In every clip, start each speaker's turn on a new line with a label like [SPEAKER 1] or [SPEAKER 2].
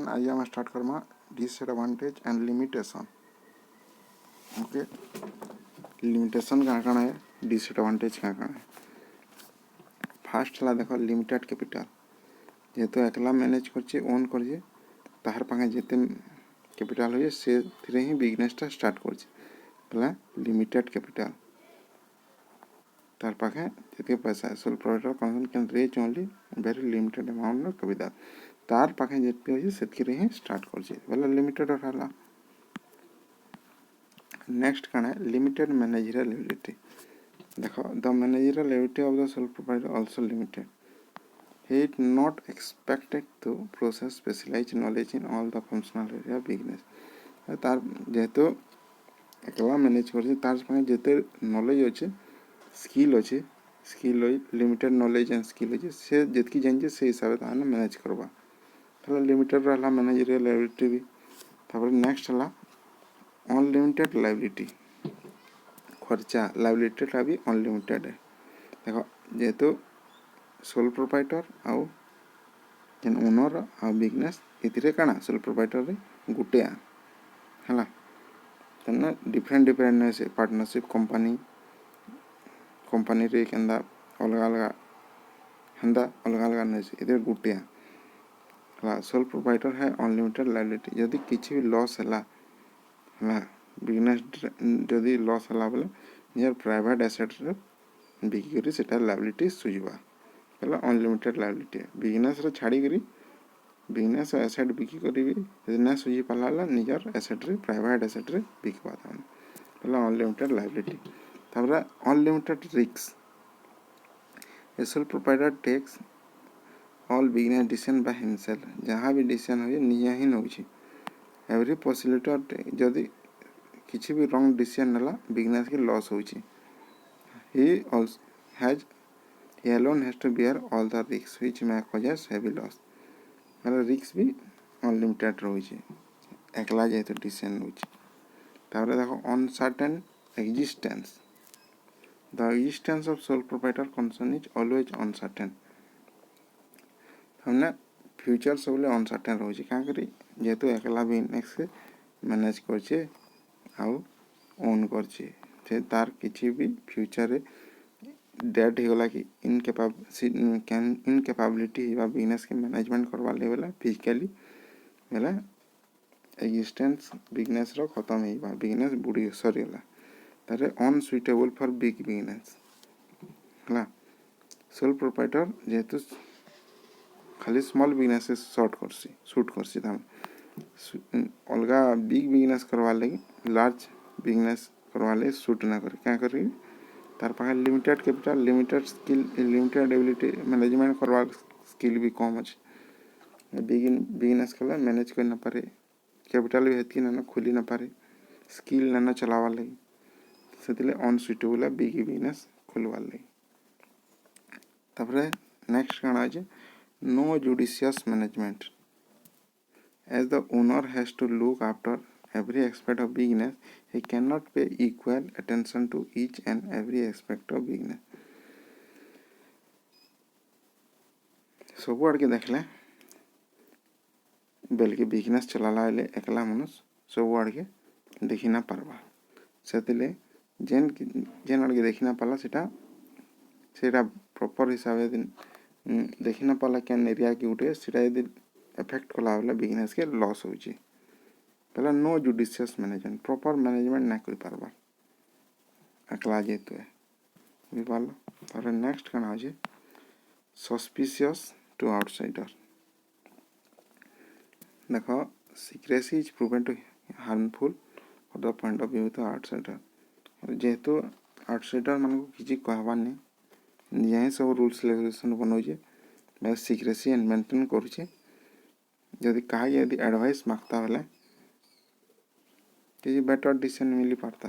[SPEAKER 1] Then आज आम start Karma disadvantage and limitation. Okay, limitation क्या है, डिसएडवांटेज क्या है। फास्ट है देख लिमिटेड कैपिटल जेहेतु एकला मैनेज कर ओन कर तार पाखे जिते कैपिटल हो से ही बिजनेसटा स्टार्ट कर लिमिटेड कैपिटल तार पाखे जितके पैसा sole provider can raise only very limited amount of capital तार पाखे जितके हो से ही स्टार्ट कर लिमिटेड रहा। नेक्स्ट कण है लिमिटेड मैनेजरियल एबिलिटी। देखो the managerial ability of the sole provider also limited. He is not expected to possess specialized knowledge in all the functional area of business। तार जेहेतु एकला मैनेज कर तार जिते नॉलेज अच्छे स्किल अच्छे skill limited knowledge and skill अच्छे से जितकी जानी से हिसाब से मैनेज करवा लिमिटेड रहा मैनेजरियल एबिलिटी भी। नेक्स्ट है अनलिमिटेड लायबिलिटी खर्चा लायबिलिटी भी अनलिमिटेड है। देखो जेहेतु सोल प्रोप्राइटर आउ जेन ओनर आ बिजनेस इतरे काना सोल प्रोप्राइटर रे गुटिया हला तन्ना डिफरेंट डिफरेंट से पार्टनरशिप कंपनी रे केंदा अलग अलग हंदा अलग अलग ने से इधर गुटिया हला सोल प्रोप्राइटर है अनलिमिटेड लायबिलिटी। यदि किछि भी लॉस हला हला बिजनेस यदि लॉस हला बोले नियर प्राइवेट एसेट रे बिकी करी सेटा लायबिलिटी सुजिबा अनलिमिटेड लायबिलिटी। बिजनेस रे छाड़ी करी बिजनेस एसेट बिकी करी भी ना सुझी पाला निजर एसेट रे प्राइवेट एसेट रे बिकवा अनलिमिटेड लायबिलिटी। तापर unlimited risk. A sole proprietor takes all business decision by himself. जहाँ भी डिसीजन हो निजे ही नौ एवरी पॉसिबिलिटी जदि किसी भी रॉन्ग डिसीजन नेला बिजनेस के लॉस होची। ही also has he alone has to bear all the risks which may cause heavy loss। मतलब रिस्क भी अनलिमिटेड रही एकला जेहेतु डिसीजन होची। तापर देखो uncertain existence. The existence of sole proprietor concern is always uncertain. हमने फ्यूचर सब अनसर्टेन रही क्या करी जेहेतु एकला बिजनेस से मैनेज करछे आउ ओन करछे तार किसी भी फ्यूचर डेट होगा कि इनकेपाबिलिटी बिजनेस के मैनेजमेंट करवा ले फिजिकली बेला एग्जिस्टेंस बिजनेस रो खत्म होगा बिजनेस बुढ़ी सरीगला तारे अनसुइटेबल फॉर बिग बिजनेस है। सोल प्रोप्राइटर जेहेतु खाली स्मॉल बिजनेस शूट करसी अलग बिग बिजनेस करवा लगी लार्ज बिजनेस करवा ले शूट ना करे क्या करी तार पाखे limited capital limited skill limited ability management करवा स्किल भी कम अच्छे बिजनेस कला मैनेज कर ना पारे कैपिटल भी हेतकी ना खुली ना पारे स्किल ना चलावा लगी से अनसुइटेबल बिग बिजनेस खोलवा लगी। तापर नेक्स्ट कण आज no judicious management. As the owner has to look after every aspect of business, he cannot pay equal attention to each and every aspect of business। सब आड़ के देखले बल्कि बिजनेस चलाला एकला मनुष्य सब आड़ के देखी ना पारबा से जेन जेन आड़ के देखी ना पाला सेटा प्रॉपर हिसाब से देखी ना पाला क्या एरिया की उठे सेटा यदि इफेक्ट कला बेले बिजनेस के लॉस होची पहला no judicious management proper management ना कर पारबा एकला जेतु है पाल। और नेक्स्ट कण आज सस्पिशियस टू आउटसाइडर। देखो secrecy is proven to harmful for the point of view to outsider. जेहेतु आउटसाइडर मान को किसी कहबार नहीं निजे ही सब रूल्स रेगुलेशन बनाऊे मैं सीक्रेसी एंड मेंटेन करुचे जदि कहा यदि एडवाइस मागता बेले किसी बेटर डिसीजन मिली पारता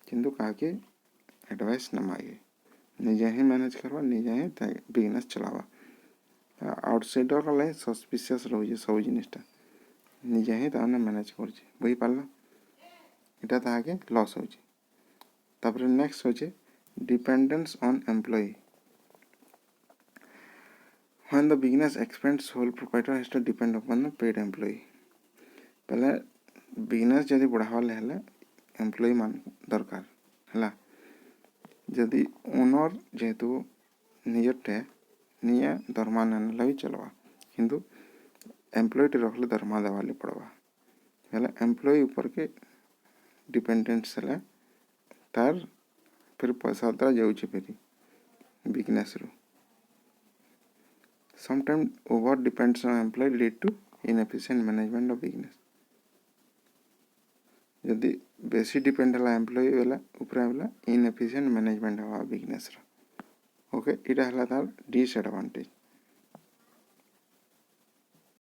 [SPEAKER 1] किंतु कहा कि एडवाइस न मांगे निजे ही मैनेज करवा निजे ही बिजनेस चलावा। आउटसाइडर का लाइन सस्पिशियस रही सब जिनिसटा निजे ही ताने मैनेज कर बुझी पारल इटा ताके लॉस हो। तापर नेक्स्ट होचे dependence on employ. when the business expands sole proprietor has to depend upon the paid employee पहले बिजनेस जदि बढ़ावाले हेले एम्प्लॉई मान दरकार है जदि ओनर जेहेतु निजटे निजे दरमा नेला भी चलवा किंतु एम्प्लॉय टी रखले दरमा देवाली पड़वा हेले एम्प्लॉय ऊपर के डिपेंडेंस हेले तार फिर पैसा द्वारा जाऊँचे फिर बिजनेस रू sometimes over depends on employee lead to inefficient management of business यदि बेसी डिपेंड है एम्प्लॉय वाला ऊपर वाला इनएफिशिएंट मैनेजमेंट हवा बिजनेस रो ओके इटा हला तार डिसएडवांटेज